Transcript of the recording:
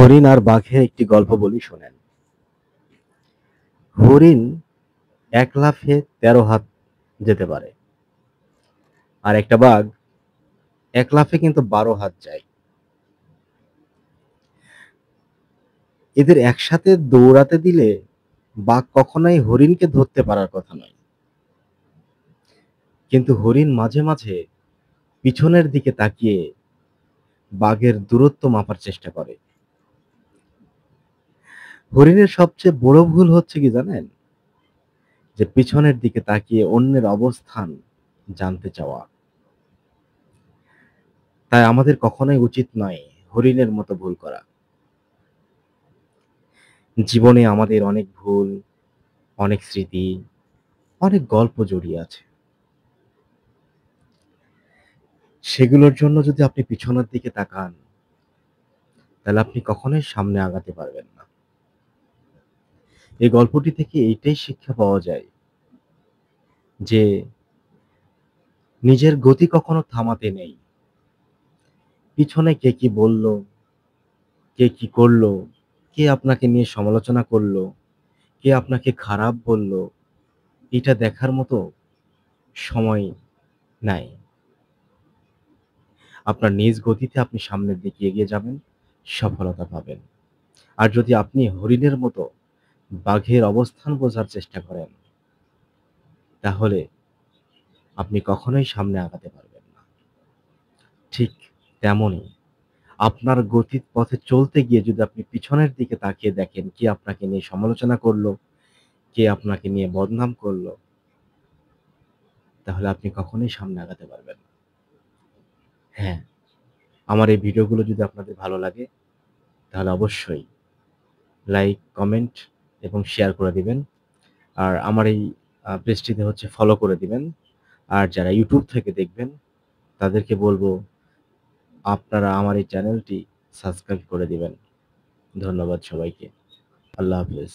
হরিণ আর বাঘের একটি গল্প বলি শোনেন। হরিণ এক লাফে ১৩ হাত যেতে পারে, আর একটা বাঘ এক লাফে কিন্তু ১২ হাত যায়। এদের একসাথে দৌড়াতে দিলে বাঘ কখনোই হরিণকে ধরতে পারার কথা নয়। কিন্তু হরিণ মাঝে মাঝে পিছনের দিকে তাকিয়ে বাঘের দূরত্ব মাপার চেষ্টা করে। হরিণের সবচেয়ে বড় ভুল হচ্ছে কি জানেন? যে পিছনের দিকে তাকিয়ে অন্যের অবস্থান জানতে চাওয়া। তাই আমাদের কখনোই উচিত নয় হরিণের মতো ভুল করা। জীবনে আমাদের অনেক ভুল, অনেক স্মৃতি, অনেক গল্প জড়িয়ে আছে। সেগুলোর জন্য যদি আপনি পিছনের দিকে তাকান, তাহলে আপনি কখনোই সামনে আগাতে পারবেন না। এই গল্পটি থেকে এইটাই শিক্ষা পাওয়া যায় যে নিজের গতি কখনো থামাতে নেই। পিছনে কে কি বলল, কে কি করল, কে আপনাকে নিয়ে সমালোচনা করল, কে আপনাকে খারাপ বলল, এটা দেখার মতো সময় নাই। আপনার নিজ গতিতে আপনি সামনের দিকে এগিয়ে যাবেন, সফলতা পাবেন। আর যদি আপনি হরিণের মতো বাঘের অবস্থান বোঝার চেষ্টা করেন, তাহলে আপনি কখনোই সামনে আগাতে পারবেন না। ঠিক তেমনই আপনার গতির পথে চলতে গিয়ে যদি আপনি পিছনের দিকে তাকিয়ে দেখেন কে আপনাকে নিয়ে সমালোচনা করলো, কে আপনাকে নিয়ে বদনাম করলো, তাহলে আপনি কখনোই সামনে আগাতে পারবেন না। হ্যাঁ, আমার এই ভিডিওগুলো যদি আপনাদের ভালো লাগে, তাহলে অবশ্যই লাইক, কমেন্ট এবং শেয়ার করে দিবেন। আর আমার এই পেজটিতে ফলো করে দিবেন। আর যারা ইউটিউব থেকে দেখবেন, তাদেরকে বলবো আপনারা আমার এই চ্যানেলটি সাবস্ক্রাইব করে দিবেন। ধন্যবাদ সবাইকে। আল্লাহ হাফেজ।